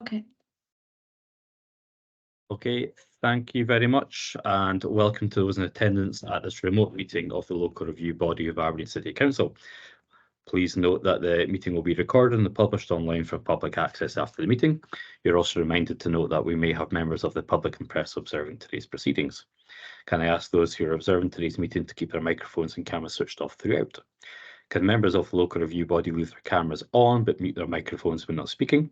Okay. Okay, thank you very much, and welcome to those in attendance at this remote meeting of the local review body of Aberdeen City Council. Please note that the meeting will be recorded and published online for public access after the meeting. You're also reminded to note that we may have members of the public and press observing today's proceedings. Can I ask those who are observing today's meeting to keep their microphones and cameras switched off throughout? Can members of the local review body leave their cameras on but mute their microphones when not speaking?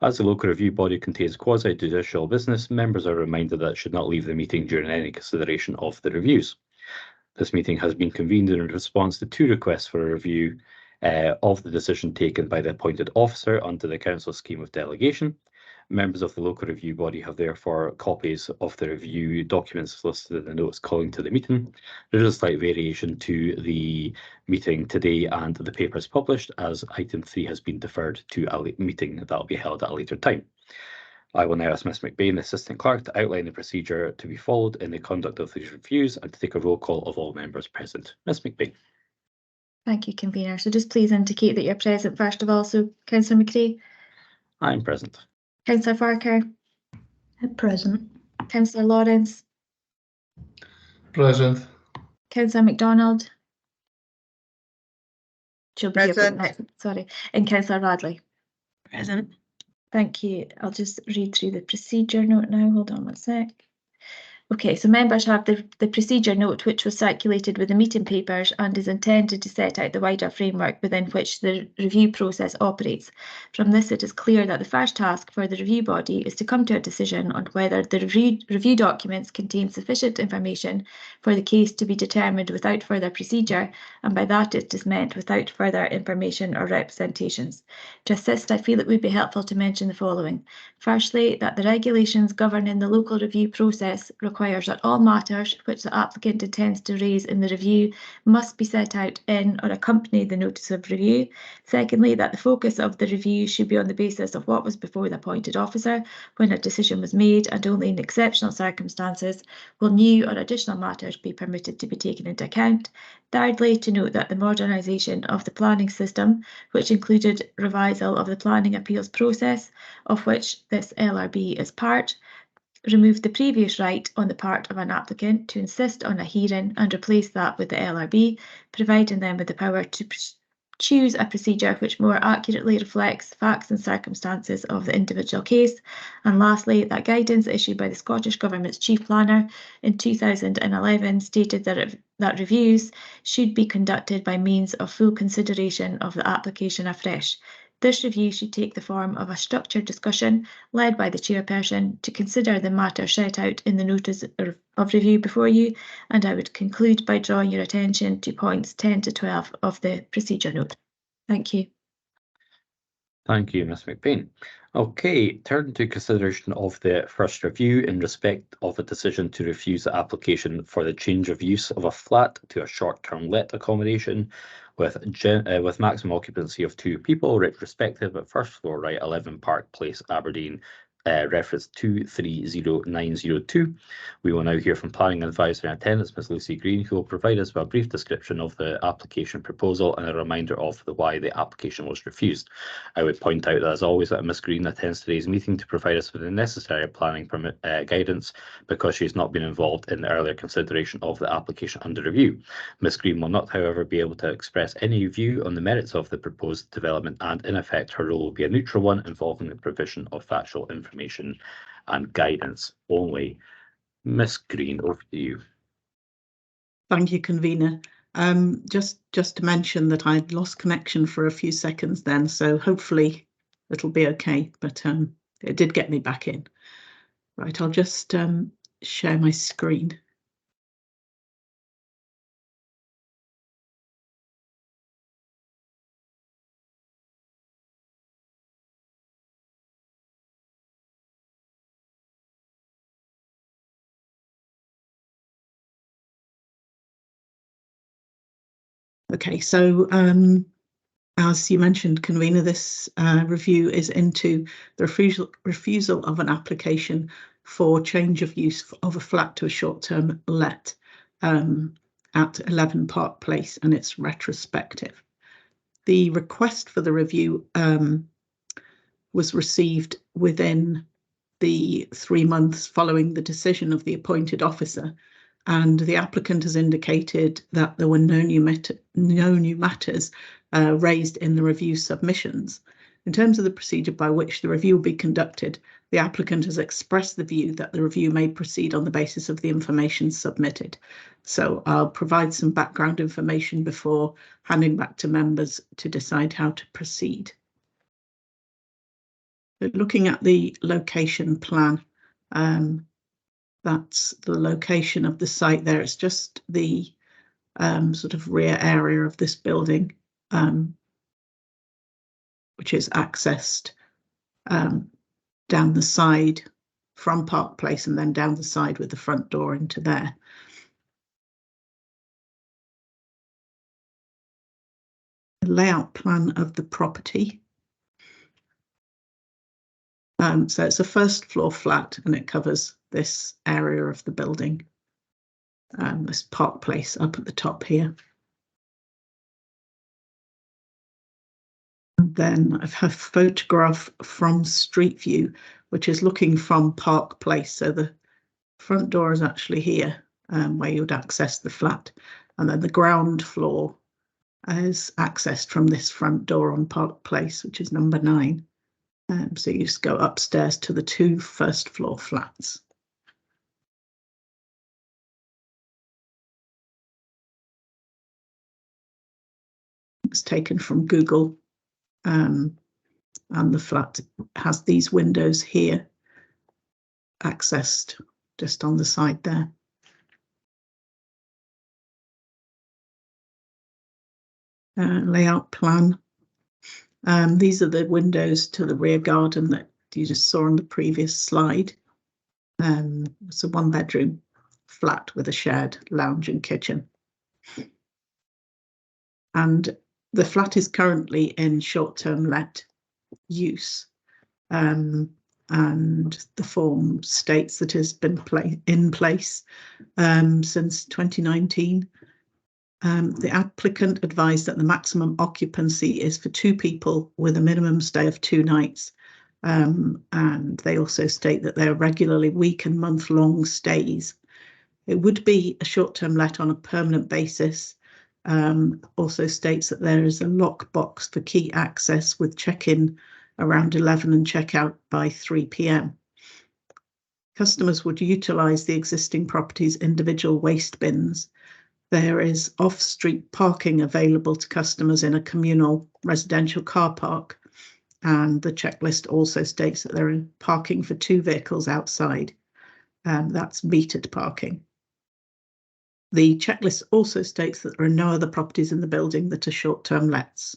As the local review body contains quasi-judicial business, members are reminded that it should not leave the meeting during any consideration of the reviews. This meeting has been convened in response to 2 requests for a review of the decision taken by the appointed officer under the Council scheme of delegation. Members of the local review body have therefore copies of the review documents listed in the notes calling to the meeting. There is a slight variation to the meeting today and the papers published, as item 3 has been deferred to a meeting that will be held at a later time. I will now ask Ms McBain, the Assistant Clerk, to outline the procedure to be followed in the conduct of these reviews and to take a roll call of all members present. Ms McBain. Thank you, Convener. So just please indicate that you're present first of all. So Councillor McCrae. I'm present. Councillor Farquhar. Present. Councillor Lawrence. Present. Councillor MacDonald. She'll be Present. here, sorry. And Councillor Radley. Present. Thank you. I'll just read through the procedure note now. Hold on one sec. Okay, so members have the procedure note, which was circulated with the meeting papers and is intended to set out the wider framework within which the review process operates. From this, it is clear that the first task for the review body is to come to a decision on whether the review documents contain sufficient information for the case to be determined without further procedure, and by that it is meant without further information or representations. To assist, I feel it would be helpful to mention the following. Firstly, that the regulations governing the local review process requires that all matters which the applicant intends to raise in the review must be set out in or accompany the notice of review. Secondly, that the focus of the review should be on the basis of what was before the appointed officer when a decision was made, and only in exceptional circumstances will new or additional matters be permitted to be taken into account. Thirdly, to note that the modernisation of the planning system, which included revisal of the planning appeals process, of which this LRB is part, removed the previous right on the part of an applicant to insist on a hearing and replace that with the LRB, providing them with the power to choose a procedure which more accurately reflects facts and circumstances of the individual case. And lastly, that guidance issued by the Scottish Government's Chief Planner in 2011 stated that reviews should be conducted by means of full consideration of the application afresh. This review should take the form of a structured discussion led by the chairperson to consider the matter set out in the notice of review before you, and I would conclude by drawing your attention to points 10 to 12 of the procedure note. Thank you. Thank you, Ms McBain. Okay, turn to consideration of the first review in respect of a decision to refuse the application for the change of use of a flat to a short-term let accommodation with maximum occupancy of 2 people, respective at first floor right, 11 Park Place, Aberdeen, reference 230902. We will now hear from Planning Advisor in attendance, Ms Lucy Green, who will provide us with a brief description of the application proposal and a reminder of why the application was refused. I would point out that, as always, that Ms Green attends today's meeting to provide us with the necessary planning permit guidance, because she has not been involved in the earlier consideration of the application under review. Ms Green will not, however, be able to express any view on the merits of the proposed development, and in effect her role will be a neutral one involving the provision of factual information and guidance only. Ms Green, over to you. Thank you, Convener. Just to mention that I'd lost connection for a few seconds then, so hopefully it'll be okay, but it did get me back in. Right, I'll just share my screen. Okay, so as you mentioned, Convener, this review is into the refusal of an application for change of use of a flat to a short-term let at 11 Park Place, and it's retrospective. The request for the review was received within the 3 months following the decision of the appointed officer, and the applicant has indicated that there were no new matters raised in the review submissions. In terms of the procedure by which the review will be conducted, the applicant has expressed the view that the review may proceed on the basis of the information submitted. So I'll provide some background information before handing back to members to decide how to proceed. Looking at the location plan, that's the location of the site there. It's just the sort of rear area of this building, which is accessed down the side from Park Place and then down the side with the front door into there. The layout plan of the property. So it's a first floor flat and it covers this area of the building. This Park Place up at the top here. And then I have a photograph from Street View, which is looking from Park Place. So the front door is actually here, where you would access the flat. And then the ground floor is accessed from this front door on Park Place, which is number 9. So you just go upstairs to the 2 first floor flats. It's taken from Google, and the flat has these windows here, accessed just on the side there. Layout plan. These are the windows to the rear garden that you just saw on the previous slide. It's a 1-bedroom flat with a shared lounge and kitchen. And the flat is currently in short-term let use, and the form states that it has been in place since 2019. The applicant advised that the maximum occupancy is for 2 people with a minimum stay of 2 nights. And they also state that they are regularly week and month-long stays. It would be a short-term let on a permanent basis. Also states that there is a lockbox for key access with check-in around 11 and check-out by 3 p.m. Customers would utilise the existing property's individual waste bins. There is off-street parking available to customers in a communal residential car park, and the checklist also states that there is parking for 2 vehicles outside, and that's metered parking. The checklist also states that there are no other properties in the building that are short-term lets.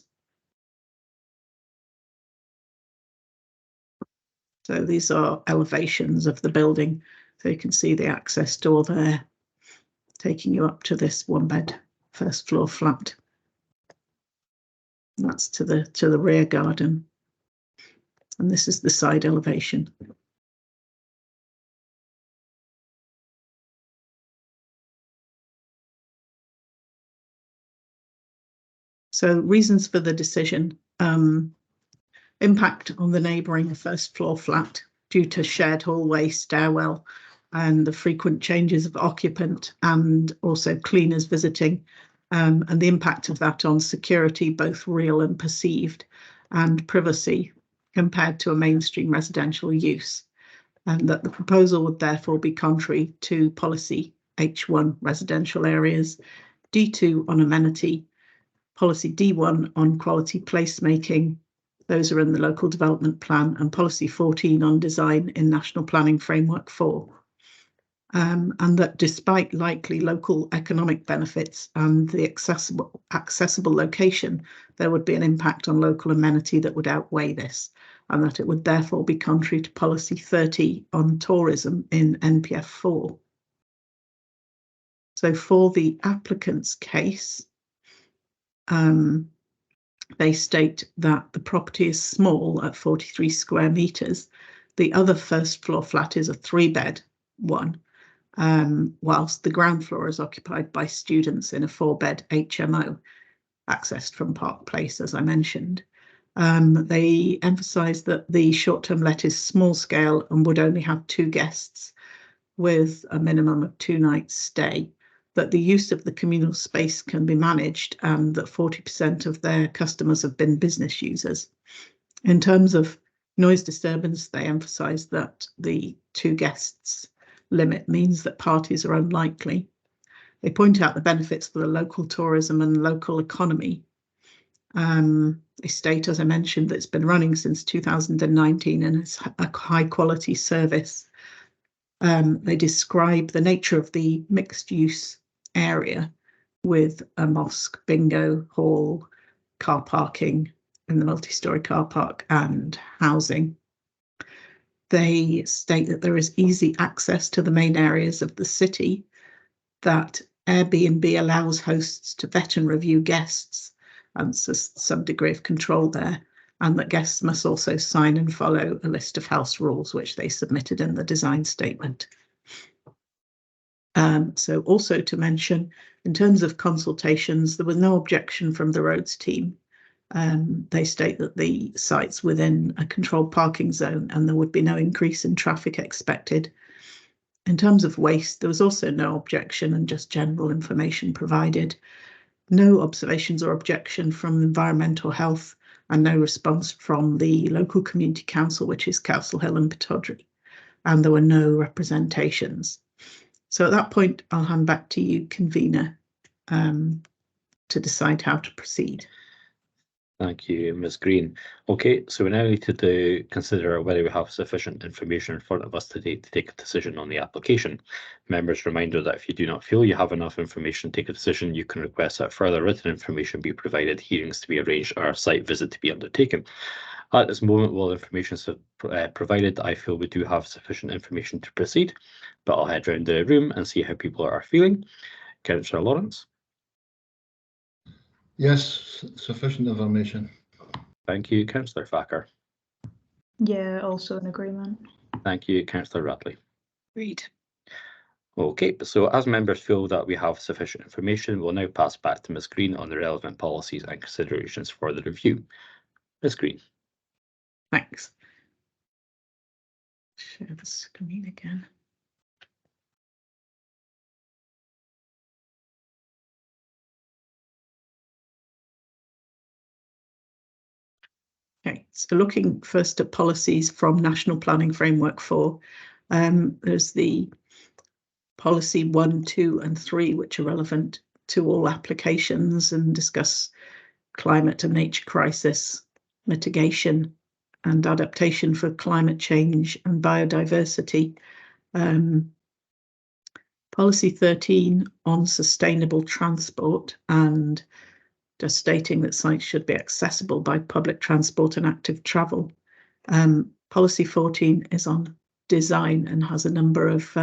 So these are elevations of the building, so you can see the access door there, taking you up to this 1-bed first floor flat. That's to the rear garden. And this is the side elevation. So reasons for the decision: impact on the neighbouring first floor flat due to shared hallway, stairwell, and the frequent changes of occupant and also cleaners visiting, and the impact of that on security, both real and perceived, and privacy compared to a mainstream residential use, and that the proposal would therefore be contrary to policy H1 residential areas, D2 on amenity, policy D1 on quality placemaking, those are in the local development plan, and policy 14 on design in National Planning Framework 4. And that despite likely local economic benefits and the accessible location, there would be an impact on local amenity that would outweigh this, and that it would therefore be contrary to policy 30 on tourism in NPF 4. So for the applicant's case, they state that the property is small at 43 square metres. The other first floor flat is a 3-bed one, whilst the ground floor is occupied by students in a 4-bed HMO, accessed from Park Place, as I mentioned. They emphasised that the short-term let is small scale and would only have 2 guests with a minimum of 2 nights stay, that the use of the communal space can be managed, and that 40% of their customers have been business users. In terms of noise disturbance, they emphasised that the 2 guests limit means that parties are unlikely. They point out the benefits for the local tourism and local economy. They state, as I mentioned, that it's been running since 2019 and it's a high quality service. They describe the nature of the mixed use area with a mosque, bingo hall, car parking in the multi-storey car park and housing. They state that there is easy access to the main areas of the city, that Airbnb allows hosts to vet and review guests, and so some degree of control there, and that guests must also sign and follow a list of house rules, which they submitted in the design statement. So also to mention, in terms of consultations, there was no objection from the roads team. They state that the site's within a controlled parking zone and there would be no increase in traffic expected. In terms of waste, there was also no objection and just general information provided. No observations or objection from environmental health and no response from the local community council, which is Castle Hill and Pittodrie, and there were no representations. So at that point, I'll hand back to you, convener, to decide how to proceed. Thank you, Ms. Green. Okay, so we now need to consider whether we have sufficient information in front of us today to take a decision on the application. Members, reminder that if you do not feel you have enough information to take a decision, you can request that further written information be provided, hearings to be arranged, or a site visit to be undertaken. At this moment, while information is provided, I feel we do have sufficient information to proceed, but I'll head around the room and see how people are feeling. Councillor Lawrence. Yes, sufficient information. Thank you, Councillor Thacker. Yeah, also in agreement. Thank you, Councillor Radley. Agreed. Okay, so as members feel that we have sufficient information, we'll now pass back to Ms. Green on the relevant policies and considerations for the review. Ms. Green. Thanks. Share the screen again. Okay, so looking first at policies from National Planning Framework 4, there's the policy 1, 2 and 3, which are relevant to all applications and discuss climate and nature crisis, mitigation and adaptation for climate change and biodiversity. Policy 13 on sustainable transport and just stating that sites should be accessible by public transport and active travel. Policy 14 is on design and has a number of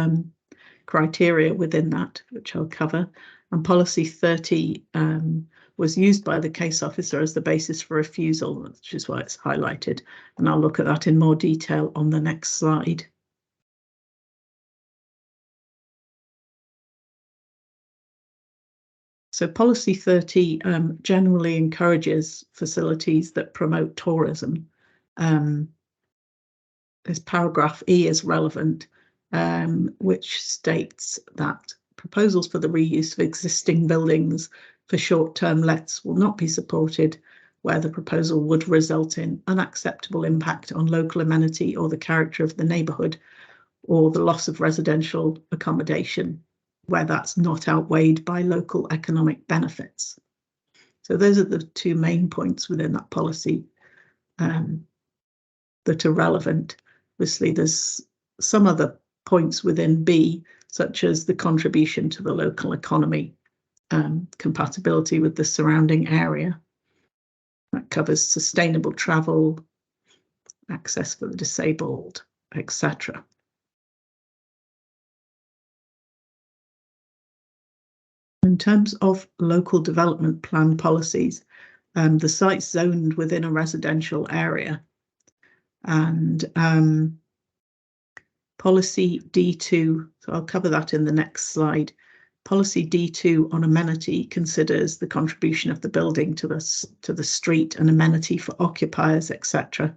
criteria within that, which I'll cover. And policy 30 was used by the case officer as the basis for refusal, which is why it's highlighted. And I'll look at that in more detail on the next slide. So policy 30 generally encourages facilities that promote tourism. This paragraph E is relevant, which states that proposals for the reuse of existing buildings for short-term lets will not be supported where the proposal would result in unacceptable impact on local amenity or the character of the neighbourhood, or the loss of residential accommodation where that's not outweighed by local economic benefits. So those are the 2 main points within that policy that are relevant. Obviously, there's some other points within B, such as the contribution to the local economy, compatibility with the surrounding area. That covers sustainable travel, access for the disabled, etc. In terms of local development plan policies, the site's zoned within a residential area, and policy D2, so I'll cover that in the next slide, Policy D2 on amenity considers the contribution of the building to the street and amenity for occupiers, etc.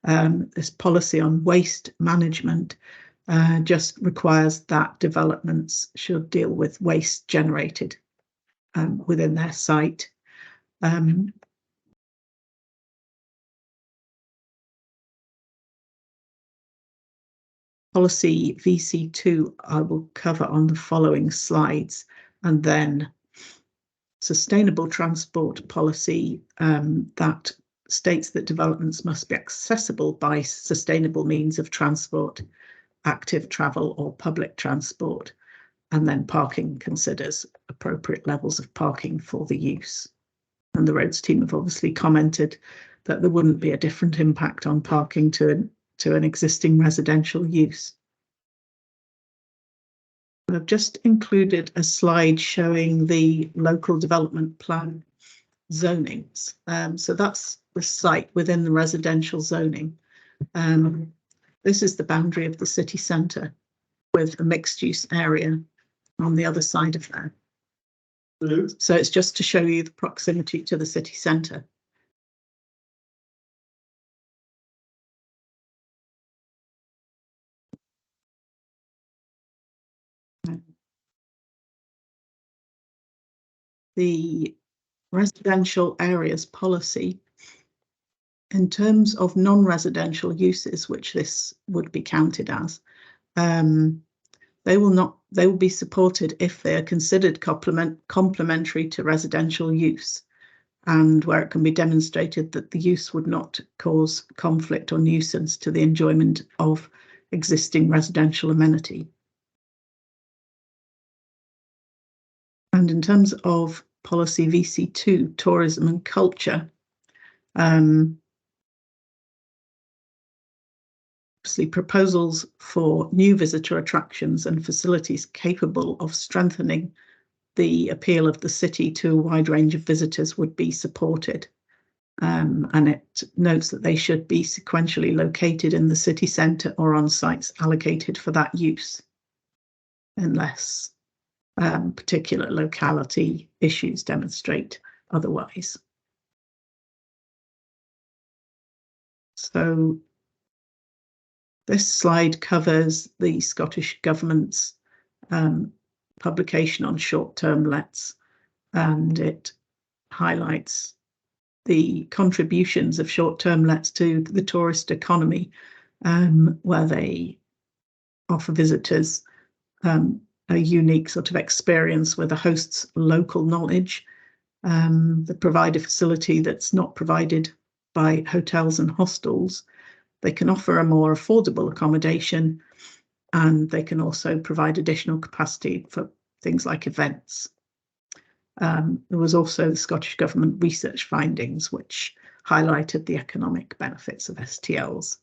This policy on waste management just requires that developments should deal with waste generated within their site. Policy VC2 I will cover on the following slides, and then sustainable transport policy that states that developments must be accessible by sustainable means of transport, active travel or public transport, and then parking considers appropriate levels of parking for the use. And the roads team have obviously commented that there wouldn't be a different impact on parking to an existing residential use. I've just included a slide showing the local development plan zonings. So that's the site within the residential zoning. This is the boundary of the city centre with a mixed use area on the other side of there. So it's just to show you the proximity to the city centre. The residential areas policy, in terms of non-residential uses, which this would be counted as, they will be supported if they are considered complementary to residential use, and where it can be demonstrated that the use would not cause conflict or nuisance to the enjoyment of existing residential amenity. And in terms of policy VC2, tourism and culture, obviously proposals for new visitor attractions and facilities capable of strengthening the appeal of the city to a wide range of visitors would be supported. And it notes that they should be sequentially located in the city centre or on sites allocated for that use, unless particular locality issues demonstrate otherwise. So this slide covers the Scottish Government's publication on short-term lets, and it highlights the contributions of short-term lets to the tourist economy, where they offer visitors a unique sort of experience with a host's local knowledge. They provide a facility that's not provided by hotels and hostels. They can offer a more affordable accommodation, and they can also provide additional capacity for things like events. There was also the Scottish Government research findings, which highlighted the economic benefits of STLs.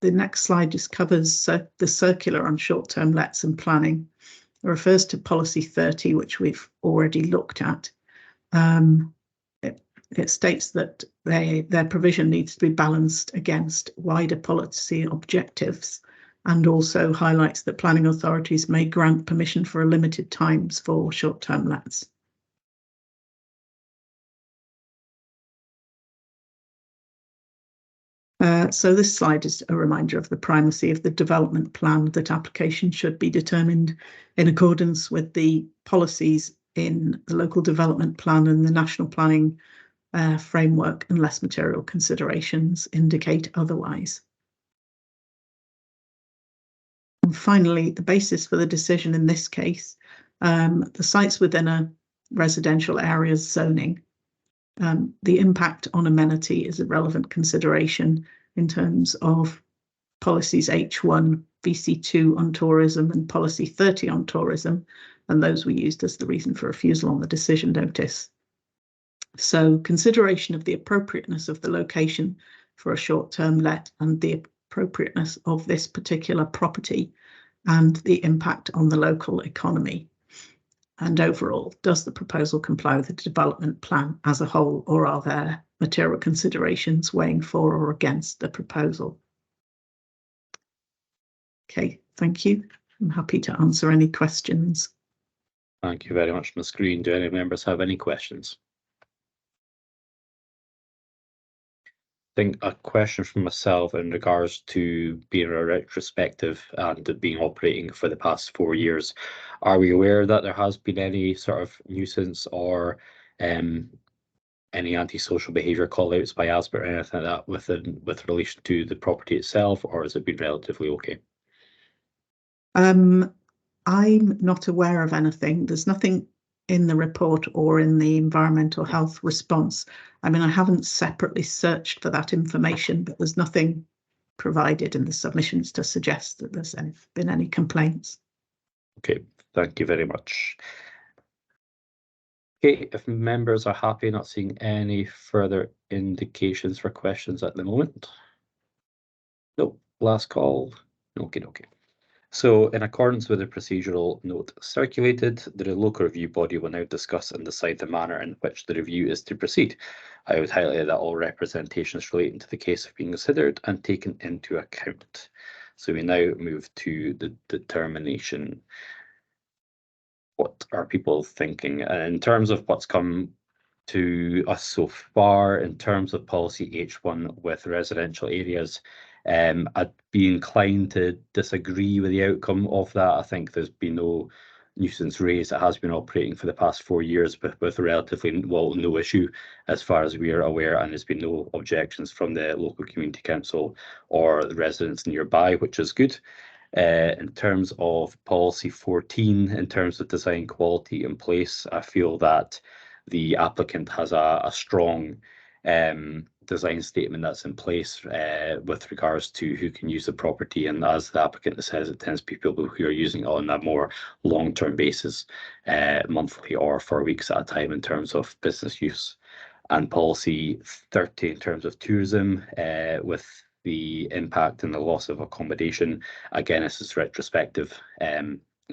The next slide just covers the circular on short-term lets and planning. It refers to policy 30, which we've already looked at. It states that their provision needs to be balanced against wider policy objectives, and also highlights that planning authorities may grant permission for a limited times for short-term lets. So this slide is a reminder of the primacy of the development plan, that application should be determined in accordance with the policies in the local development plan and the national planning framework, unless material considerations indicate otherwise. And finally, the basis for the decision in this case, the sites within a residential areas zoning, the impact on amenity is a relevant consideration in terms of policies H1, VC2 on tourism and policy 30 on tourism, and those were used as the reason for refusal on the decision notice. So consideration of the appropriateness of the location for a short-term let and the appropriateness of this particular property and the impact on the local economy. And overall, does the proposal comply with the development plan as a whole, or are there material considerations weighing for or against the proposal? Okay, Thank you. I'm happy to answer any questions. Thank you very much, Ms. Green. Do any members have any questions? I think a question from myself in regards to being a retrospective and being operating for the past 4 years. Are we aware that there has been any sort of nuisance or any antisocial behaviour call-outs by ASBER or anything like that with relation to the property itself, or has it been relatively okay? I'm not aware of anything. There's nothing in the report or in the environmental health response. I mean, I haven't separately searched for that information, but there's nothing provided in the submissions to suggest that there's been any complaints. Okay, thank you very much. Okay, if members are happy, not seeing any further indications for questions at the moment. No, last call. Okay. So in accordance with the procedural note circulated, the local review body will now discuss and decide the manner in which the review is to proceed. I would highlight that all representations relating to the case have been considered and taken into account. So we now move to the determination. What are people thinking? And in terms of what's come to us so far, in terms of policy H1 with residential areas, I'd be inclined to disagree with the outcome of that. I think there's been no nuisance raised. It has been operating for the past 4 years with relatively, well, no issue as far as we are aware, and there's been no objections from the local community council or the residents nearby, which is good. In terms of policy 14, in terms of design quality in place, I feel that the applicant has a strong design statement that's in place with regards to who can use the property, and as the applicant says, it tends to be people who are using it on a more long-term basis, monthly or for weeks at a time in terms of business use. And policy 30 in terms of tourism with the impact and the loss of accommodation. Again, this is retrospective.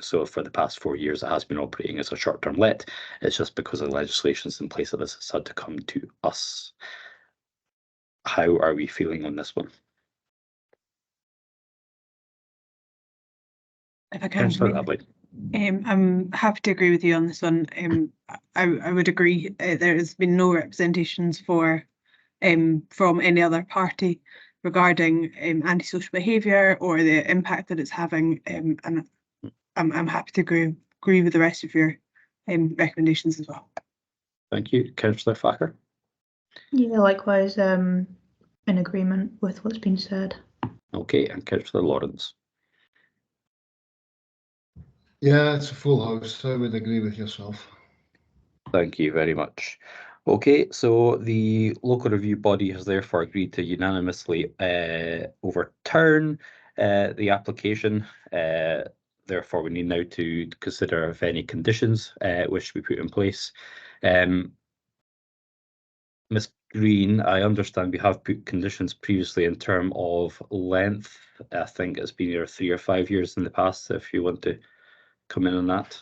So for the past 4 years, it has been operating as a short-term let. It's just because of the legislations in place that this has had to come to us. How are we feeling on this one? If I can, Start that way. I'm happy to agree with you on this one. I would agree. There has been no representations from any other party regarding antisocial behaviour or the impact that it's having, and I'm happy to agree with the rest of your recommendations as well. Thank you, Councillor Thacker. Yeah, likewise, in agreement with what's been said. Okay, and Councillor Lawrence. Yeah, it's a full house. I would agree with yourself. Thank you very much. Okay, so the local review body has therefore agreed to unanimously overturn the application. Therefore, we need now to consider if any conditions wish to be put in place. Ms. Green, I understand we have put conditions previously in terms of length. I think it's been either 3 or 5 years in the past, if you want to come in on that.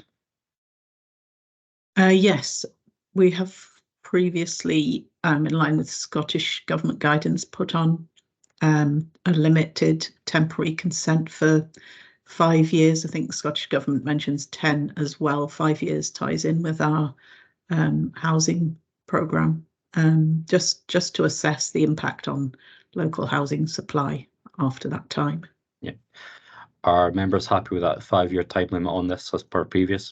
Yes, we have previously, in line with Scottish Government guidance, put on a limited temporary consent for 5 years. I think the Scottish Government mentions 10 as well. 5 years ties in with our housing programme, just to assess the impact on local housing supply after that time. Yeah. Are members happy with that 5-year time limit on this as per previous?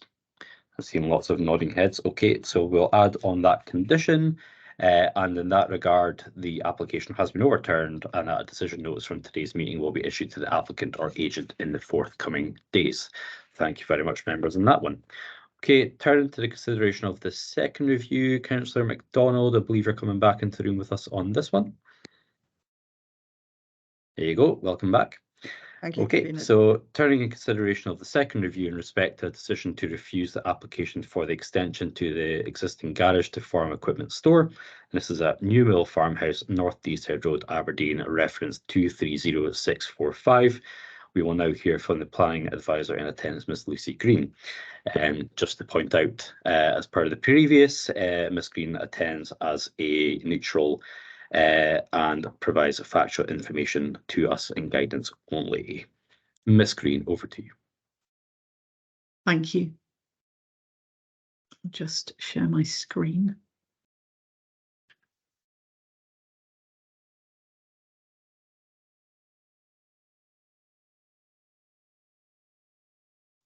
I've seen lots of nodding heads. Okay, so we'll add on that condition. And in that regard, the application has been overturned and a decision notice from today's meeting will be issued to the applicant or agent in the forthcoming days. Thank you very much, members, on that one. Okay, turning to the consideration of the second review, Councillor MacDonald, I believe you're coming back into the room with us on this one. There you go, welcome back. Thank you. Okay, so turning in consideration of the second review in respect to a decision to refuse the application for the extension to the existing garage to farm equipment store. And this is at New Mill Farmhouse, North Deeside Road, Aberdeen, reference 230645. We will now hear from the planning advisor in attendance, Ms. Lucy Green. Just to point out, as per the previous, Ms. Green attends as a neutral and provides factual information to us in guidance only. Ms. Green, over to you. Thank you. I'll just share my screen.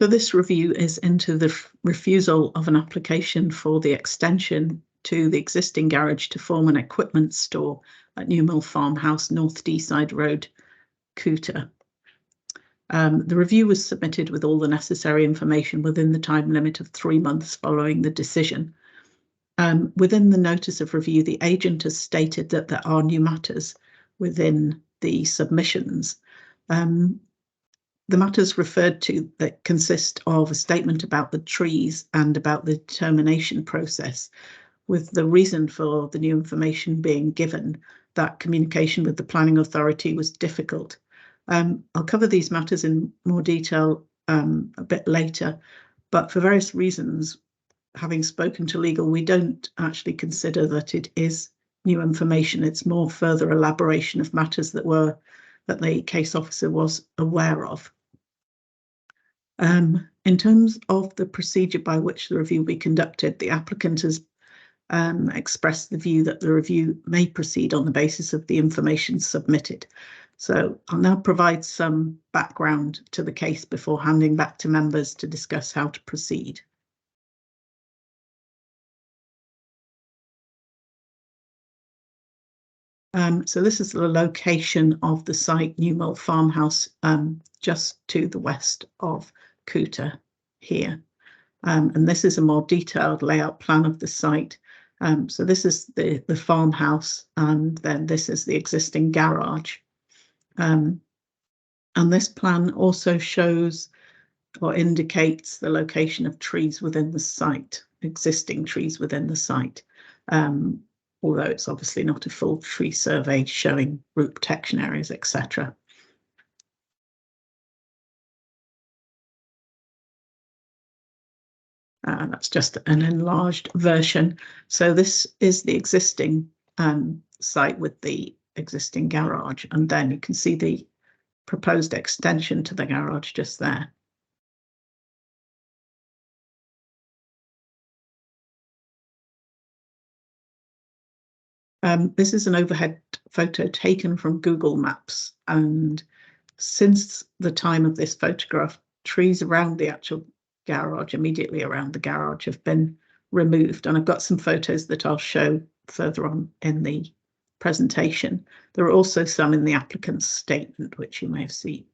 So this review is into the refusal of an application for the extension to the existing garage to form an equipment store at Newmill Farmhouse, North Deeside Road, Cooter. The review was submitted with all the necessary information within the time limit of 3 months following the decision. Within the notice of review, the agent has stated that there are new matters within the submissions. The matters referred to that consist of a statement about the trees and about the determination process, with the reason for the new information being given that communication with the planning authority was difficult. I'll cover these matters in more detail a bit later, but for various reasons, having spoken to legal, we don't actually consider that it is new information. It's more further elaboration of matters that the case officer was aware of. In terms of the procedure by which the review will be conducted, the applicant has expressed the view that the review may proceed on the basis of the information submitted. So I'll now provide some background to the case before handing back to members to discuss how to proceed. So this is the location of the site, Newmill Farmhouse, just to the west of Cooter here. And this is a more detailed layout plan of the site. So this is the farmhouse, and then this is the existing garage. And this plan also shows or indicates the location of trees within the site, existing trees within the site. Although it's obviously not a full tree survey showing root protection areas, etc. That's just an enlarged version. So this is the existing site with the existing garage, and then you can see the proposed extension to the garage just there. This is an overhead photo taken from Google Maps, and since the time of this photograph, trees around the actual garage, immediately around the garage, have been removed, and I've got some photos that I'll show further on in the presentation. There are also some in the applicant's statement, which you may have seen.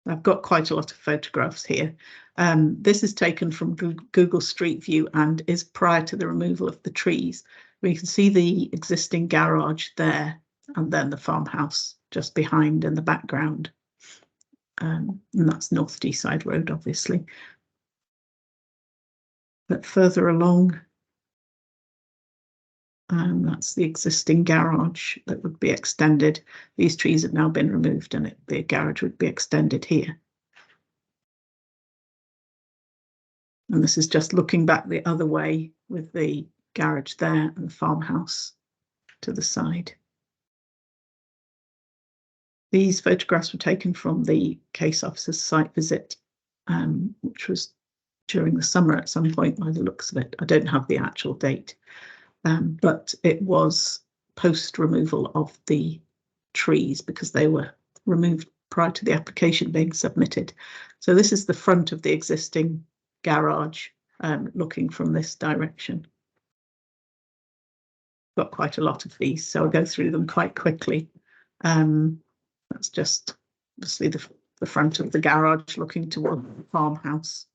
I've got quite a lot of photographs here. This is taken from Google Street View and is prior to the removal of the trees. We can see the existing garage there, and then the farmhouse just behind in the background. And that's North Deeside Road, obviously. But further along, that's the existing garage that would be extended. These trees have now been removed, and the garage would be extended here. And this is just looking back the other way with the garage there and the farmhouse to the side. These photographs were taken from the case officer's site visit, which was during the summer at some point by the looks of it. I don't have the actual date, but it was post removal of the trees because they were removed prior to the application being submitted. So this is the front of the existing garage, looking from this direction. Got quite a lot of these, so I'll go through them quite quickly. That's just obviously the front of the garage looking toward the farmhouse.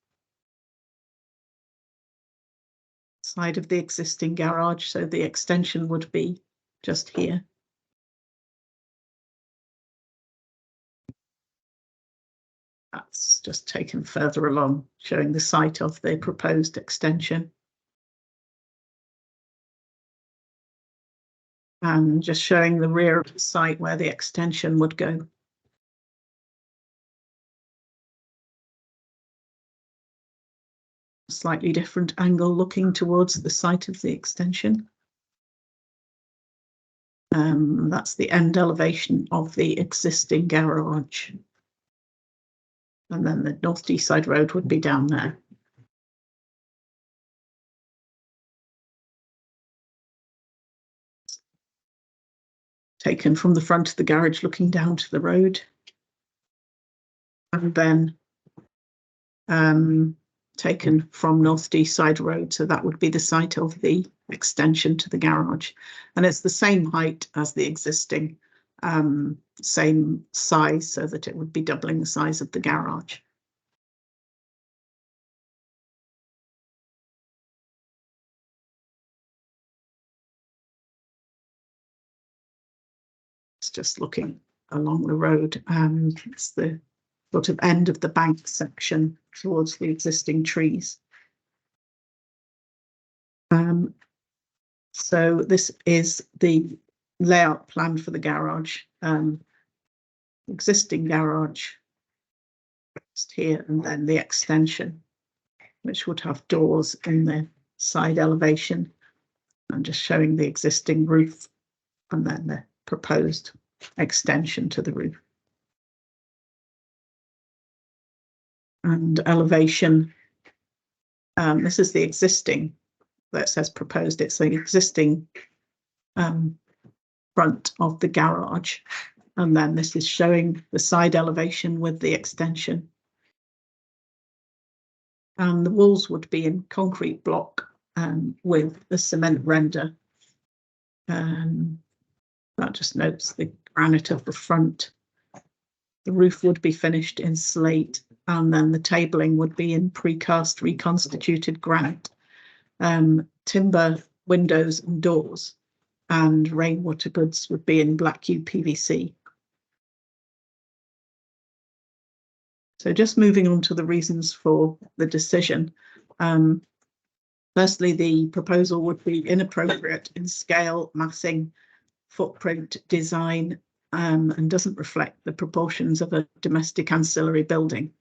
Side of the existing garage, so the extension would be just here. That's just taken further along, showing the site of the proposed extension. And just showing the rear of the site where the extension would go. Slightly different angle looking towards the site of the extension. That's the end elevation of the existing garage. And then the North Deeside Road would be down there. Taken from the front of the garage looking down to the road. And then taken from North Deeside Road, so that would be the site of the extension to the garage, and it's the same height as the existing, same size, so that it would be doubling the size of the garage. It's just looking along the road, it's the sort of end of the bank section towards the existing trees. So this is the layout plan for the garage, existing garage just here, and then the extension, which would have doors in the side elevation. I'm just showing the existing roof and then the proposed extension to the roof. And elevation, this is the existing, that says proposed, it's the existing front of the garage, and then this is showing the side elevation with the extension. And the walls would be in concrete block with the cement render. That just notes the granite of the front. The roof would be finished in slate, and then the tabling would be in precast reconstituted granite. Timber windows and doors, and rainwater goods would be in black UPVC. So just moving on to the reasons for the decision. Firstly, the proposal would be inappropriate in scale, massing, footprint, design, and doesn't reflect the proportions of a domestic ancillary building.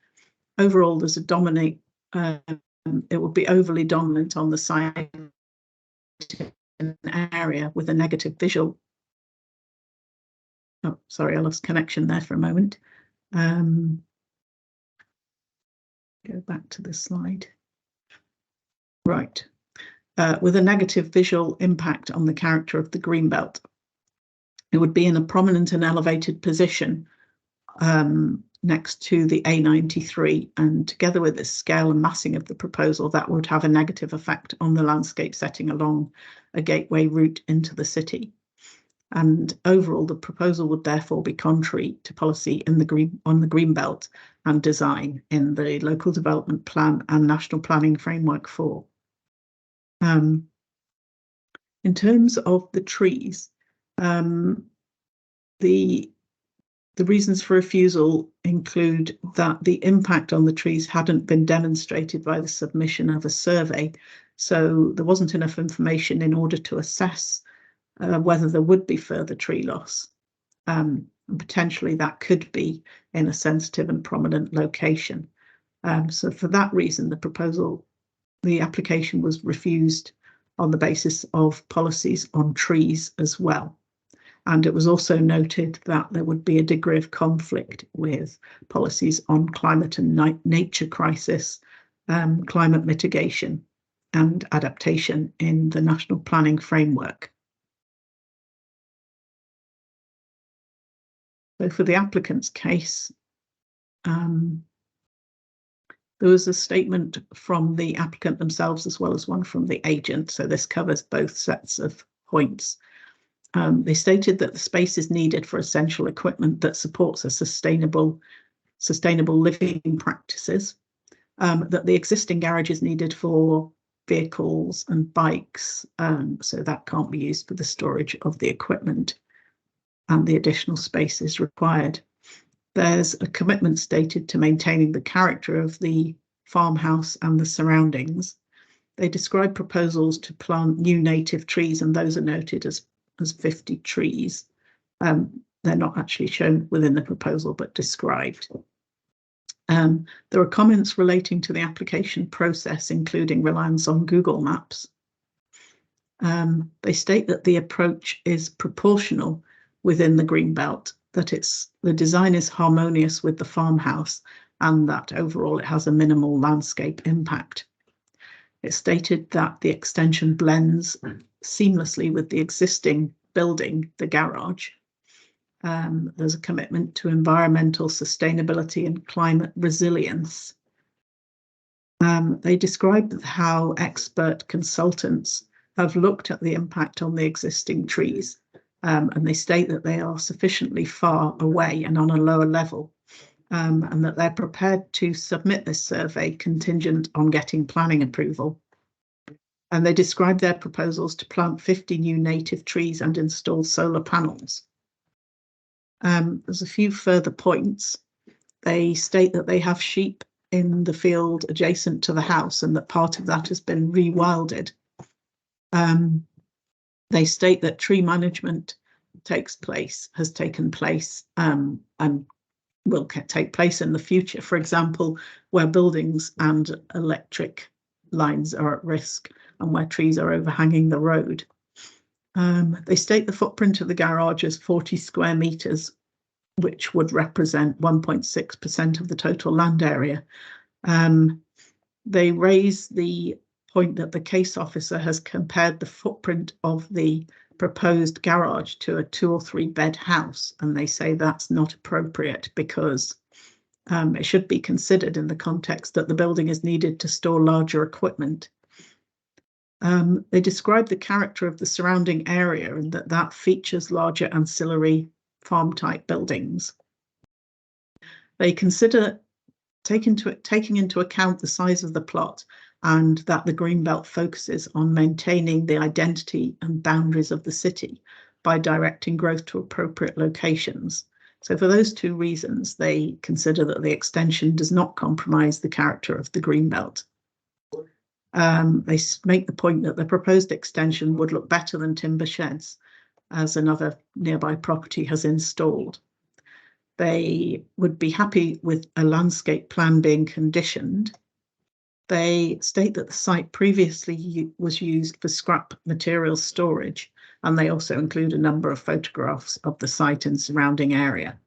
Overall, there's a dominate, it would be overly dominant on the side area with a negative visual. Oh, sorry, I lost connection there for a moment. Go back to the slide. Right. With a negative visual impact on the character of the greenbelt. It would be in a prominent and elevated position next to the A93, and together with the scale and massing of the proposal, that would have a negative effect on the landscape setting along a gateway route into the city. And overall, the proposal would therefore be contrary to policy in the greenbelt and design in the Local Development Plan and National Planning Framework 4. In terms of the trees, the reasons for refusal include that the impact on the trees hadn't been demonstrated by the submission of a survey, so there wasn't enough information in order to assess whether there would be further tree loss. And potentially that could be in a sensitive and prominent location. So for that reason, the application was refused on the basis of policies on trees as well. And it was also noted that there would be a degree of conflict with policies on climate and nature crisis, climate mitigation and adaptation in the National Planning Framework. So for the applicant's case, there was a statement from the applicant themselves as well as one from the agent, so this covers both sets of points. They stated that the space is needed for essential equipment that supports a sustainable living practices, that the existing garage is needed for vehicles and bikes, so that can't be used for the storage of the equipment, and the additional space is required. There's a commitment stated to maintaining the character of the farmhouse and the surroundings. They describe proposals to plant new native trees, and those are noted as 50 trees. They're not actually shown within the proposal, but described. There are comments relating to the application process, including reliance on Google Maps. They state that the approach is proportional within the green belt, that the design is harmonious with the farmhouse, and that overall it has a minimal landscape impact. It stated that the extension blends seamlessly with the existing building, the garage. There's a commitment to environmental sustainability and climate resilience. They described how expert consultants have looked at the impact on the existing trees, and they state that they are sufficiently far away and on a lower level, and that they're prepared to submit this survey contingent on getting planning approval. And they describe their proposals to plant 50 new native trees and install solar panels. There's a few further points. They state that they have sheep in the field adjacent to the house and that part of that has been rewilded. They state that tree management has taken place and will take place in the future, for example, where buildings and electric lines are at risk and where trees are overhanging the road. They state the footprint of the garage as 40 square metres, which would represent 1.6% of the total land area. They raise the point that the case officer has compared the footprint of the proposed garage to a 2 or 3 bed house, and they say that's not appropriate because it should be considered in the context that the building is needed to store larger equipment. They describe the character of the surrounding area and that features larger ancillary farm type buildings. They consider taking into account the size of the plot and that the Greenbelt focuses on maintaining the identity and boundaries of the city by directing growth to appropriate locations. So for those 2 reasons, they consider that the extension does not compromise the character of the Greenbelt. They make the point that the proposed extension would look better than timber sheds, as another nearby property has installed. They would be happy with a landscape plan being conditioned. They state that the site previously was used for scrap material storage, and they also include a number of photographs of the site and surrounding area.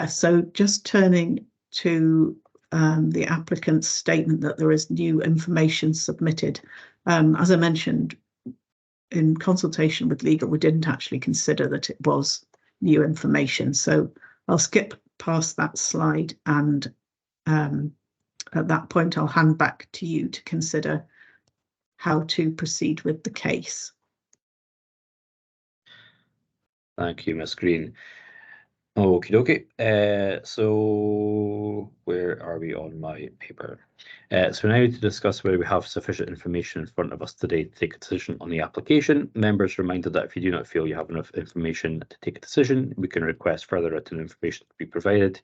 So just turning to the applicant's statement that there is new information submitted. As I mentioned, in consultation with legal, we didn't actually consider that it was new information. So I'll skip past that slide, and at that point, I'll hand back to you to consider how to proceed with the case. Thank you, Ms. Green. Okie dokie. So where are we on my paper? So now to discuss whether we have sufficient information in front of us today to take a decision on the application. Members reminded that if you do not feel you have enough information to take a decision, we can request further written information to be provided,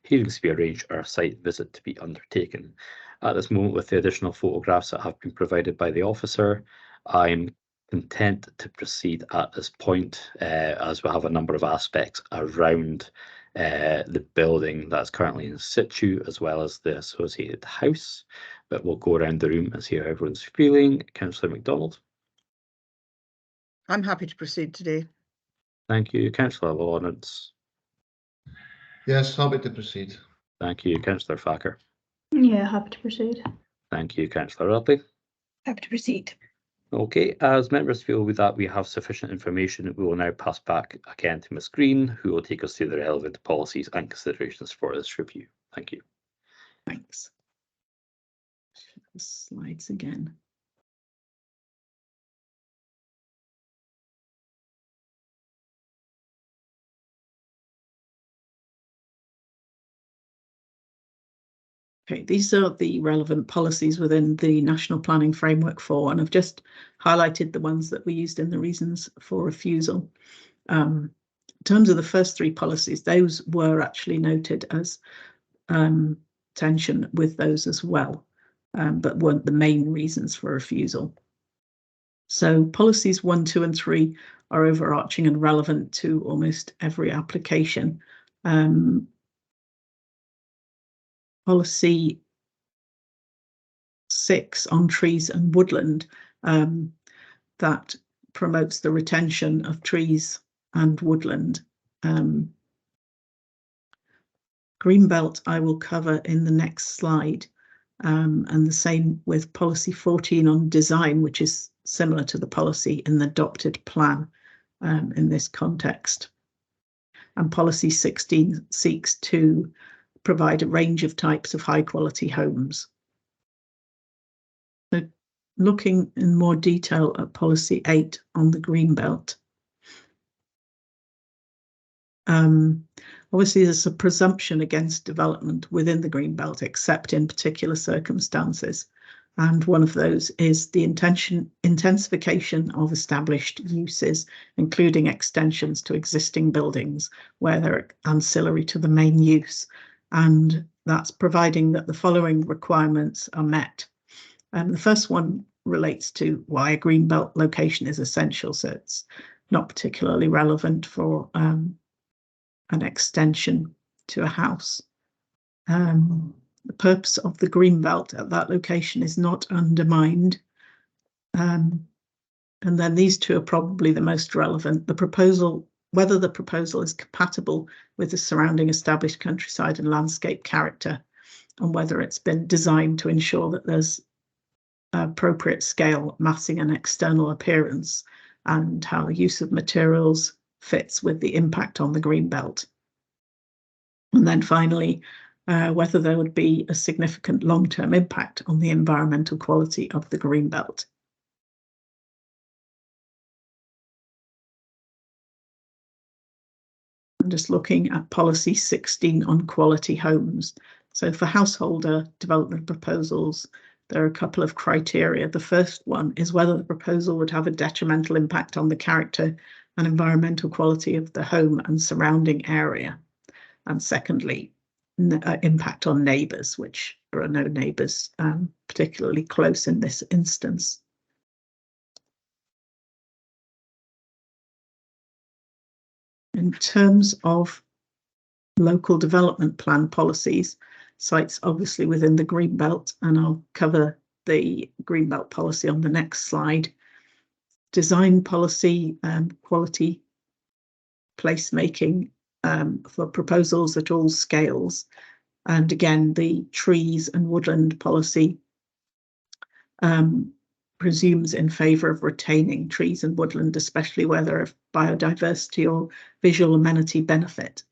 hearings to be arranged, or a site visit to be undertaken. At this moment, with the additional photographs that have been provided by the officer, I'm content to proceed at this point, as we have a number of aspects around the building that's currently in situ, as well as the associated house. But we'll go around the room and see how everyone's feeling. Councillor MacDonald. I'm happy to proceed today. Thank you. Councillor Lawrence. Yes, happy to proceed. Thank you. Councillor Facker. Yeah, happy to proceed. Thank you. Councillor Radley. Happy to proceed. Okay, as members feel with that we have sufficient information, we will now pass back again to Ms. Green, who will take us through the relevant policies and considerations for this review. Thank you. Thanks. Slides again. Okay, these are the relevant policies within the National Planning Framework 4, and I've just highlighted the ones that we used in the reasons for refusal. In terms of the first 3 policies, those were actually noted as tension with those as well, but weren't the main reasons for refusal. So policies 1, 2, and 3 are overarching and relevant to almost every application. Policy 6 on trees and woodland that promotes the retention of trees and woodland. Greenbelt I will cover in the next slide, and the same with policy 14 on design, which is similar to the policy in the adopted plan in this context. And policy 16 seeks to provide a range of types of high quality homes. So looking in more detail at policy 8 on the Greenbelt. Obviously, there's a presumption against development within the Greenbelt, except in particular circumstances. And one of those is the intensification of established uses, including extensions to existing buildings where they're ancillary to the main use. And that's providing that the following requirements are met. The first one relates to why a Greenbelt location is essential. So it's not particularly relevant for an extension to a house. The purpose of the Greenbelt at that location is not undermined. And then these two are probably the most relevant. The proposal, whether the proposal is compatible with the surrounding established countryside and landscape character, and whether it's been designed to ensure that there's appropriate scale, massing and external appearance, and how the use of materials fits with the impact on the Greenbelt. And then finally, whether there would be a significant long-term impact on the environmental quality of the Greenbelt. I'm just looking at policy 16 on quality homes. So for householder development proposals, there are a couple of criteria. The first one is whether the proposal would have a detrimental impact on the character and environmental quality of the home and surrounding area. And secondly, impact on neighbours, which there are no neighbours particularly close in this instance. In terms of local development plan policies, sites obviously within the Greenbelt, and I'll cover the Greenbelt policy on the next slide. Design policy, quality placemaking for proposals at all scales. And again, the trees and woodland policy presumes in favour of retaining trees and woodland, especially where they're of biodiversity or visual amenity benefit.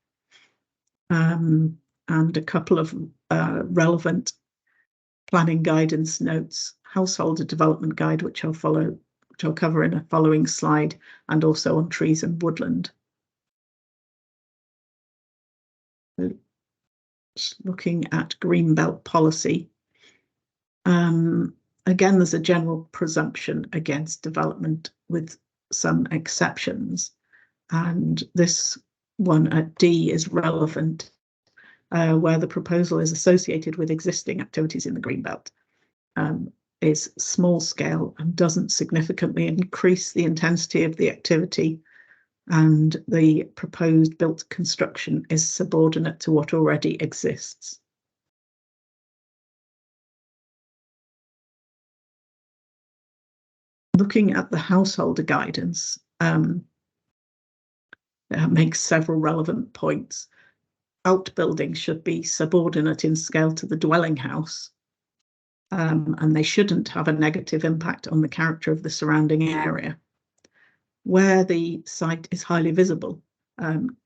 And a couple of relevant planning guidance notes, householder development guide, which I'll cover in a following slide, and also on trees and woodland. Just looking at Greenbelt policy. Again, there's a general presumption against development with some exceptions. And this one at D is relevant, where the proposal is associated with existing activities in the Greenbelt, is small scale and doesn't significantly increase the intensity of the activity, and the proposed built construction is subordinate to what already exists. Looking at the householder guidance, it makes several relevant points. Outbuildings should be subordinate in scale to the dwelling house, and they shouldn't have a negative impact on the character of the surrounding area. Where the site is highly visible,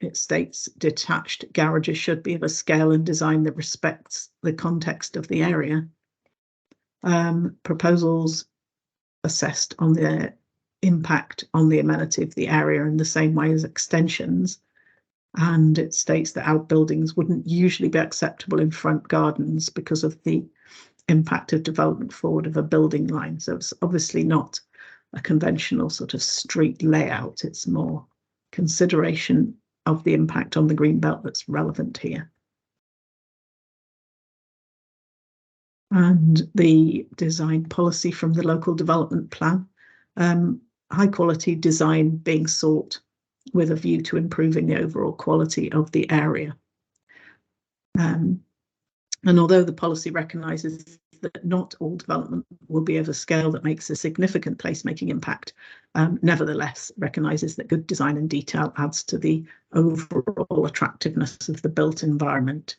it states detached garages should be of a scale and design that respects the context of the area. Proposals assessed on the impact on the amenity of the area in the same way as extensions. And it states that outbuildings wouldn't usually be acceptable in front gardens because of the impact of development forward of a building line. So it's obviously not a conventional sort of street layout. It's more consideration of the impact on the Greenbelt that's relevant here. And the design policy from the local development plan, high quality design being sought with a view to improving the overall quality of the area. And although the policy recognises that not all development will be of a scale that makes a significant placemaking impact, nevertheless recognises that good design and detail adds to the overall attractiveness of the built environment.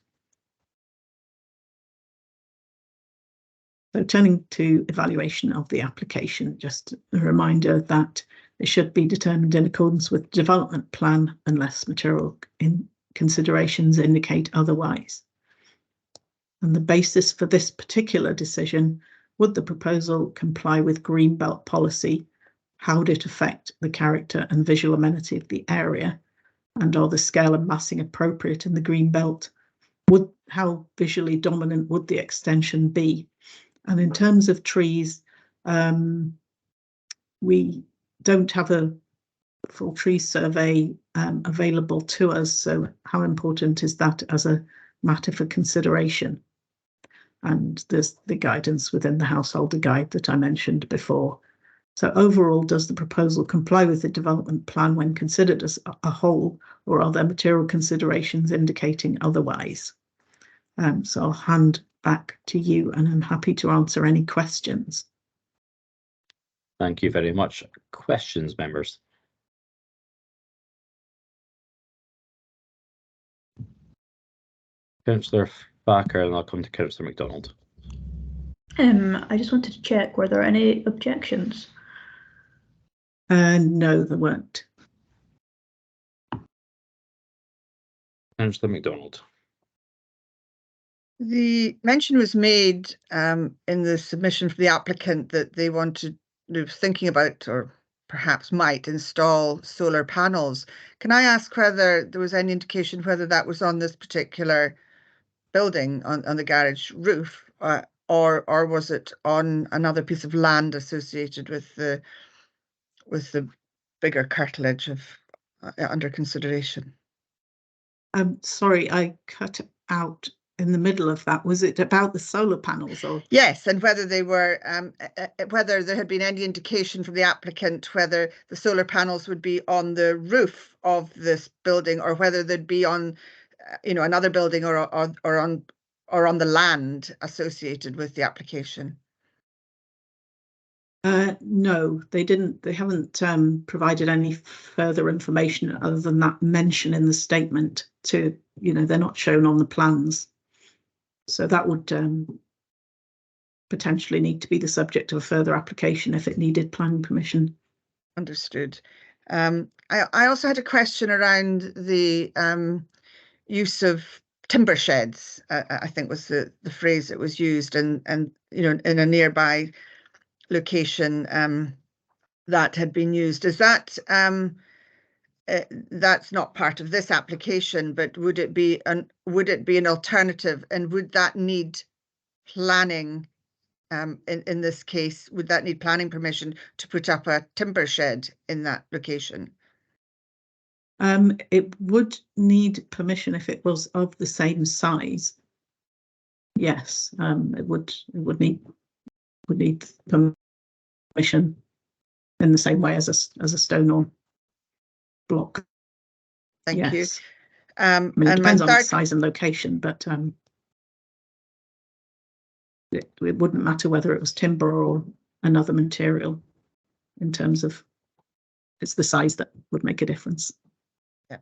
So turning to evaluation of the application, just a reminder that it should be determined in accordance with the development plan unless material considerations indicate otherwise. And the basis for this particular decision: would the proposal comply with Greenbelt policy? How would it affect the character and visual amenity of the area? And are the scale and massing appropriate in the Greenbelt? How visually dominant would the extension be? And in terms of trees, we don't have a full tree survey available to us, so how important is that as a matter for consideration? And there's the guidance within the householder guide that I mentioned before. So overall, does the proposal comply with the development plan when considered as a whole, or are there material considerations indicating otherwise? So I'll hand back to you, and I'm happy to answer any questions. Thank you very much. Questions, members? Councillor Thacker, and I'll come to Councillor MacDonald. I just wanted to check, were there any objections? No, there weren't. Councillor MacDonald. The mention was made in the submission for the applicant that they wanted, thinking about, or perhaps might install solar panels. Can I ask whether there was any indication whether that was on this particular building, on the garage roof, or was it on another piece of land associated with the bigger curtilage of under consideration? I'm sorry, I cut out in the middle of that. Was it about the solar panels, or? Yes, and whether they were, whether there had been any indication from the applicant whether the solar panels would be on the roof of this building, or whether they'd be on, another building, or on the land associated with the application. No, they didn't. They haven't provided any further information other than that mention in the statement. To they're not shown on the plans. So that would potentially need to be the subject of a further application if it needed planning permission. Understood. I also had a question around the use of timber sheds, I think was the phrase that was used, and in a nearby location that had been used. Is that that's not part of this application, but would it be an alternative, and would that need planning? In this case, would that need planning permission to put up a timber shed in that location? It would need permission if it was of the same size. Yes, it would need permission in the same way as a stone or block. Thank you. I mean, it depends on its size and location, but it wouldn't matter whether it was timber or another material in terms of it's the size that would make a difference. Yeah,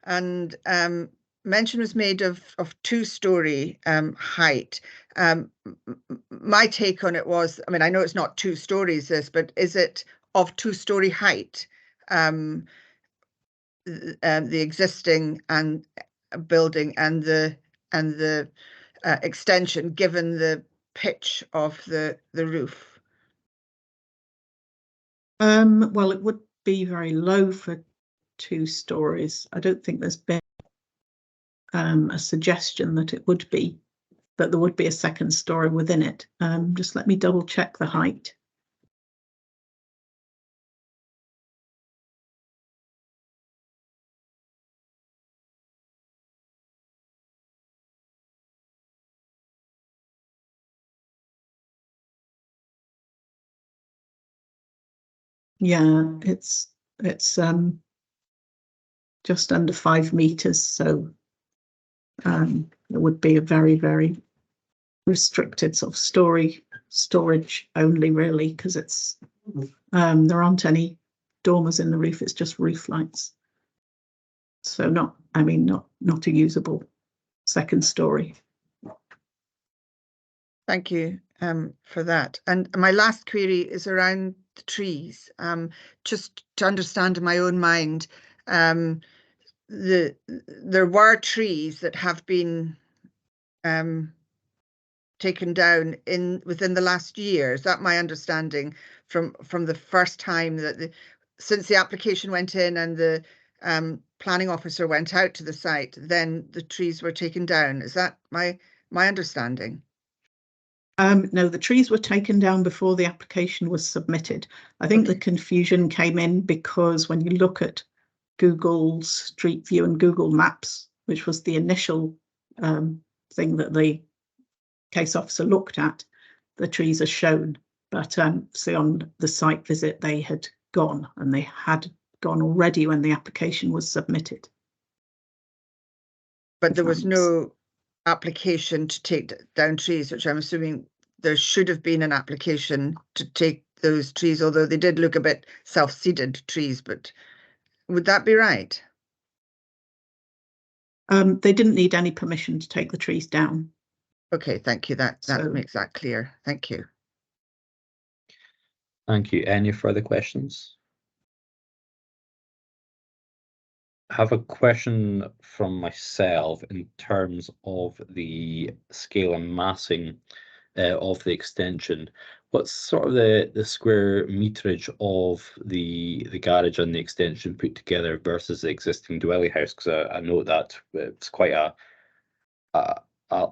and mention was made of 2-story height. My take on it was, I mean, I know it's not 2 stories this, but is it of 2-story height? The existing and building and the extension, given the pitch of the roof? Well, it would be very low for 2 stories. I don't think there's been a suggestion that it would be, that there would be a 2nd story within it. Just let me double check the height. Yeah, it's just under 5 meters, so it would be a very, very restricted sort of storage only, really, because it's there aren't any dormers in the roof, it's just roof lights. So not a usable second story. Thank you for that. And my last query is around the trees. Just to understand in my own mind, there were trees that have been taken down within the last year. Is that my understanding from the first time that since the application went in and the planning officer went out to the site, then the trees were taken down? Is that my understanding? No, the trees were taken down before the application was submitted. I think the confusion came in because when you look at Google Street View and Google Maps, which was the initial thing that the case officer looked at, the trees are shown. But see, on the site visit, they had gone, and they had gone already when the application was submitted. But there was no application to take down trees, which I'm assuming there should have been an application to take those trees, although they did look a bit self-seeded trees, but would that be right? They didn't need any permission to take the trees down. Okay, thank you. That makes that clear. Thank you. Thank you. Any further questions? I have a question from myself in terms of the scale and massing of the extension. What's sort of the square meterage of the garage and the extension put together versus the existing dwelling house? Because I know that it's quite a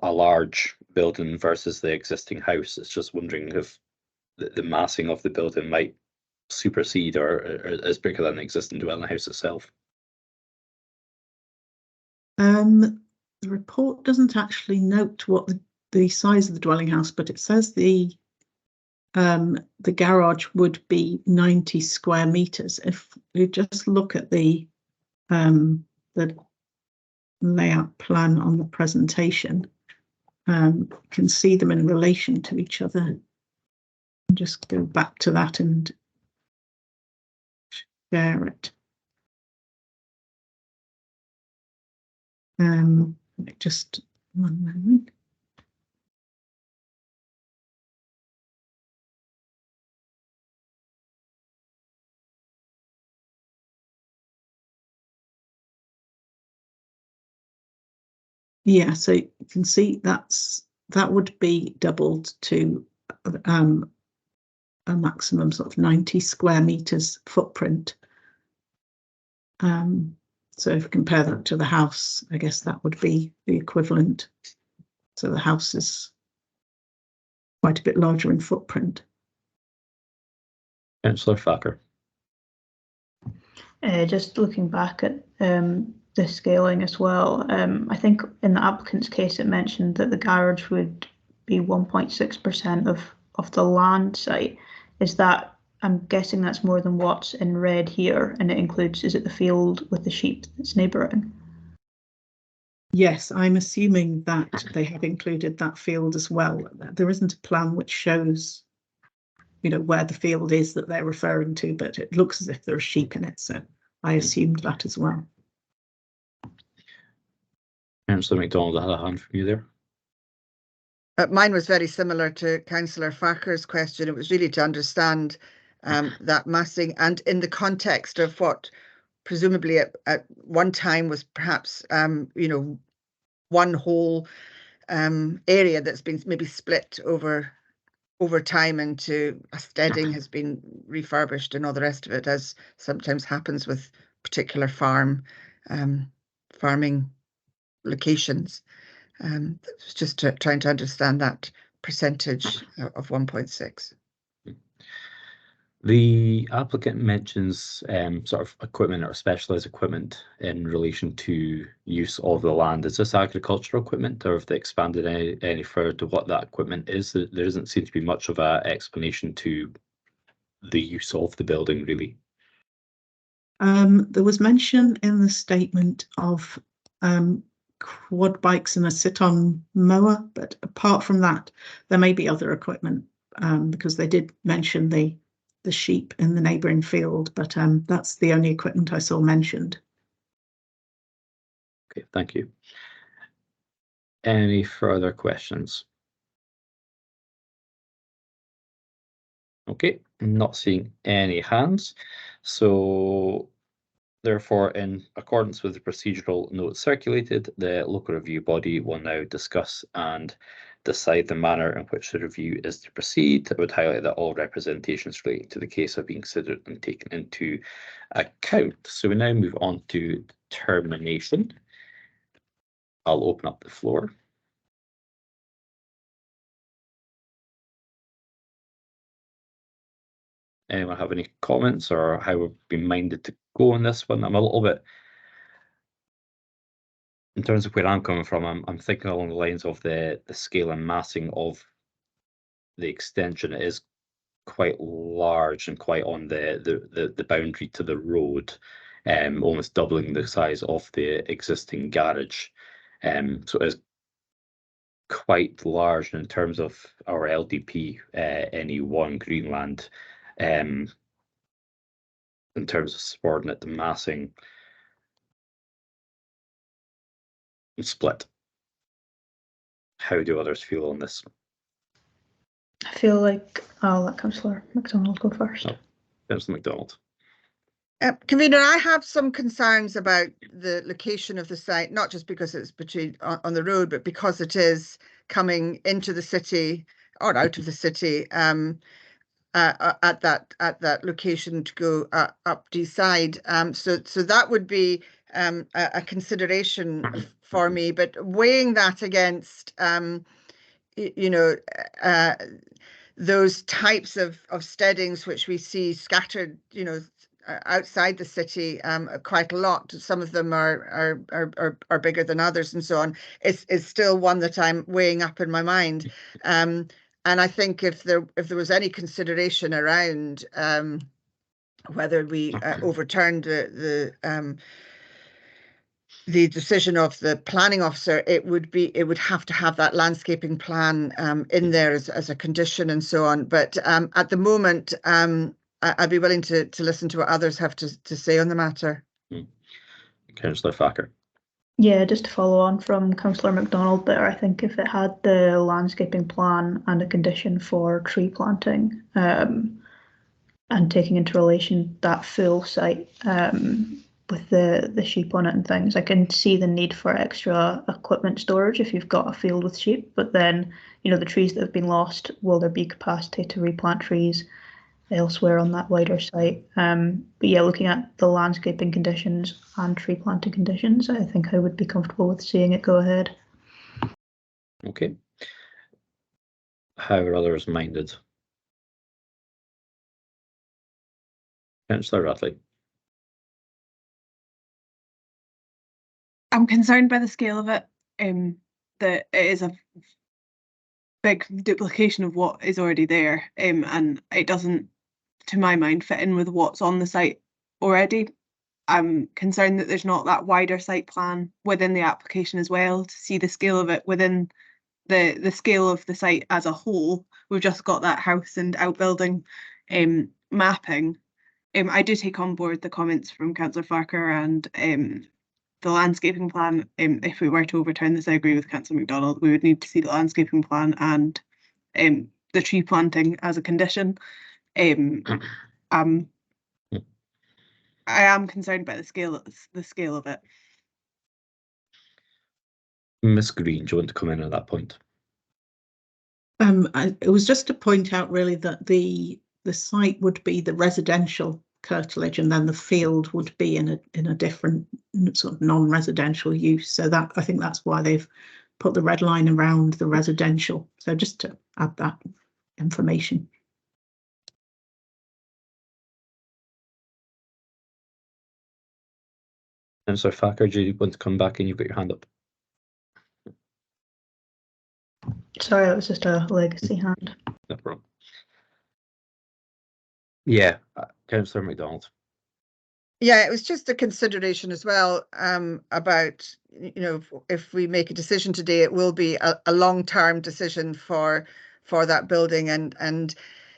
large building versus the existing house. It's just wondering if the massing of the building might supersede or is bigger than the existing dwelling house itself. The report doesn't actually note what the size of the dwelling house, but it says the garage would be 90 square meters. If you just look at the layout plan on the presentation, you can see them in relation to each other. Just go back to that and share it. Just one moment. Yeah, so you can see that would be doubled to a maximum sort of 90 square meters footprint. So if we compare that to the house, I guess that would be the equivalent. So the house is quite a bit larger in footprint. Councillor Thacker. Just looking back at the scaling as well, I think in the applicant's case it mentioned that the garage would be 1.6% of the land site. Is that, I'm guessing that's more than what's in red here, and it includes, is it the field with the sheep that's neighbouring? Yes, I'm assuming that they have included that field as well. There isn't a plan which shows, you know, where the field is that they're referring to, but it looks as if there are sheep in it, so I assumed that as well. Councillor MacDonald, I had a hand from you there. Mine was very similar to Councillor Thacker's question. It was really to understand that massing, and in the context of what presumably at one time was perhaps you know, one whole area that's been maybe split over time into a steading has been refurbished and all the rest of it, as sometimes happens with particular farming locations. It was just trying to understand that percentage of 1.6. The applicant mentions sort of equipment or specialised equipment in relation to use of the land. Is this agricultural equipment, or have they expanded any further to what that equipment is? There doesn't seem to be much of an explanation to the use of the building, really. There was mention in the statement of quad bikes and a sit-on mower, but apart from that, there may be other equipment, because they did mention the sheep in the neighbouring field, but that's the only equipment I saw mentioned. Okay, thank you. Any further questions? Okay, not seeing any hands. So therefore, in accordance with the procedural notes circulated, the local review body will now discuss and decide the manner in which the review is to proceed. I would highlight that all representations relating to the case are being considered and taken into account. So we now move on to termination. I'll open up the floor. Anyone have any comments or how we've been minded to go on this one? I'm a little bit, in terms of where I'm coming from, I'm thinking along the lines of the scale and massing of the extension. It is quite large and quite on the boundary to the road, almost doubling the size of the existing garage. So it is quite large in terms of our LDP, NE1 Greenland, in terms of subordinate to massing and split. How do others feel on this? I feel like I'll let Councillor MacDonald go first. Oh. Councillor MacDonald. Convener, I have some concerns about the location of the site, not just because it's between on the road, but because it is coming into the city or out of the city at that location to go up Deeside. So that would be a consideration for me. But weighing that against, you know, those types of steadings which we see scattered, you know, outside the city quite a lot. Some of them are bigger than others, and so on. Is still one that I'm weighing up in my mind. And I think if there was any consideration around whether we overturned the decision of the planning officer, it would have to have that landscaping plan in there as a condition and so on. But at the moment, I'd be willing to listen to what others have to say on the matter. Councillor Thacker. Yeah, just to follow on from Councillor MacDonald there, I think if it had the landscaping plan and a condition for tree planting, and taking into relation that full site with the sheep on it and things, I can see the need for extra equipment storage if you've got a field with sheep. But then, you know, the trees that have been lost, will there be capacity to replant trees elsewhere on that wider site? But yeah, looking at the landscaping conditions and tree planting conditions, I think I would be comfortable with seeing it go ahead. Okay. How are others minded? Councillor Radley. I'm concerned by the scale of it. That it is a big duplication of what is already there, and it doesn't, to my mind, fit in with what's on the site already. I'm concerned that there's not that wider site plan within the application as well to see the scale of it within the scale of the site as a whole. We've just got that house and outbuilding mapping. I do take on board the comments from Councillor Farker and the landscaping plan. If we were to overturn this, I agree with Councillor MacDonald. We would need to see the landscaping plan and the tree planting as a condition. I am concerned by the scale of it. Ms. Green, do you want to come in at that point? It was just to point out really that the site would be the residential curtilage, and then the field would be in a different sort of non-residential use. So that, I think that's why they've put the red line around the residential. So just to add that information. And so Thacker, do you want to come back in? You've got your hand up. Sorry, that was just a legacy hand. No problem. Yeah, Councillor MacDonald. Yeah, it was just a consideration as well, about, if we make a decision today, it will be a long-term decision for that building, and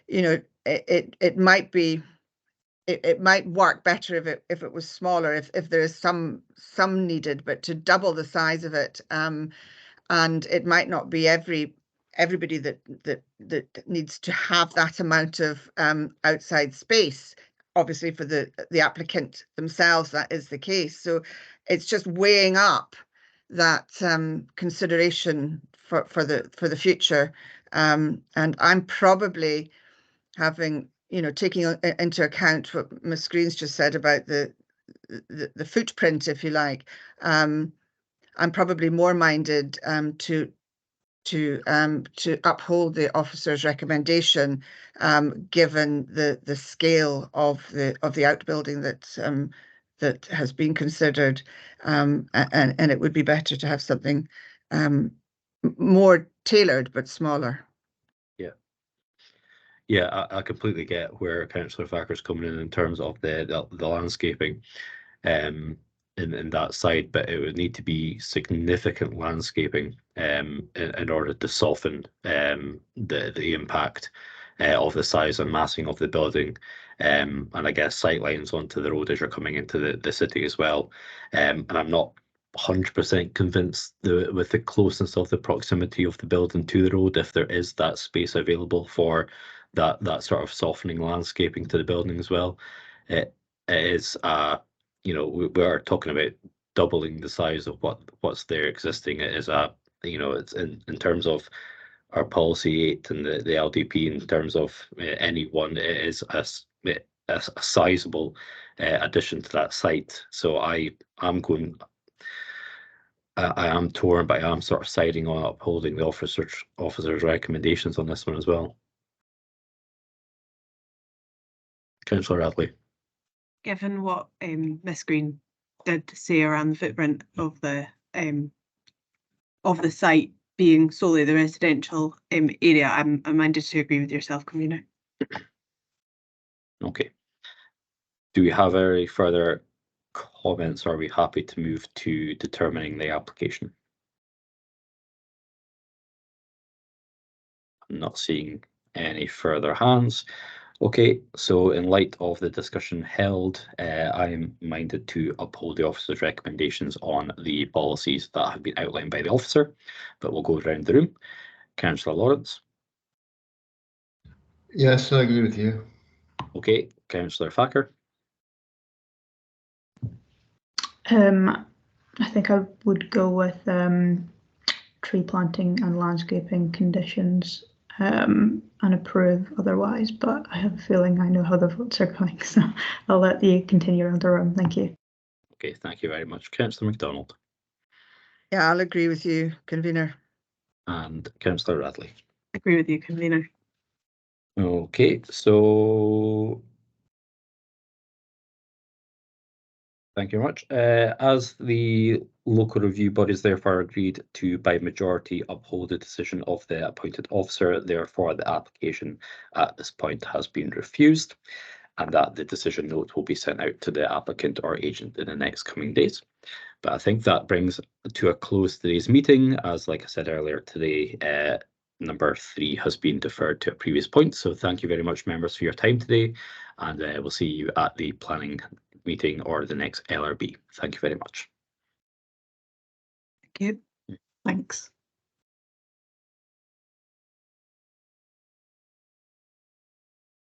it might be, it might work better if it was smaller, if there is some needed, but to double the size of it, and it might not be everybody that needs to have that amount of outside space. Obviously, for the applicant themselves, that is the case. So it's just weighing up that consideration for the future. And I'm probably having, taking into account what Ms. Green's just said about the footprint, if you like. I'm probably more minded to uphold the officer's recommendation, given the scale of the outbuilding that has been considered, and it would be better to have something more tailored but smaller. Yeah, I completely get where Councillor Thacker's coming in terms of the landscaping in that side, but it would need to be significant landscaping in order to soften the impact of the size and massing of the building, and I guess sight lines onto the road as you're coming into the city as well. And I'm not 100% convinced with the closeness of the proximity of the building to the road, if there is that space available for that sort of softening landscaping to the building as well. It is we are talking about doubling the size of what's there existing. It is it's in terms of our policy 8 and the LDP, in terms of any one, it is a sizable addition to that site. So I am torn, but I am sort of siding on upholding the officer's recommendations on this one as well. Councillor Radley. Given what Ms. Green did say around the footprint of the site being solely the residential area, I'm minded to agree with yourself, Convener. Okay. Do we have any further comments, or are we happy to move to determining the application? I'm not seeing any further hands. Okay, so in light of the discussion held, I am minded to uphold the officer's recommendations on the policies that have been outlined by the officer, but we'll go around the room. Councillor Lawrence. Yes, I agree with you. Okay, Councillor Thacker. I think I would go with tree planting and landscaping conditions, and approve otherwise, but I have a feeling I know how the votes are going, so I'll let you continue around the room. Thank you. Okay, thank you very much. Councillor MacDonald. Yeah, I'll agree with you, Convener. And Councillor Radley. Agree with you, Convener. Okay, so thank you very much. As the local review bodies therefore agreed to by majority uphold the decision of the appointed officer, therefore the application at this point has been refused, and that the decision note will be sent out to the applicant or agent in the next coming days. But I think that brings to a close today's meeting. As like I said earlier today, number 3 has been deferred to a previous point. So thank you very much, members, for your time today, and we'll see you at the planning meeting or the next LRB. Thank you very much. Thank you. Thanks.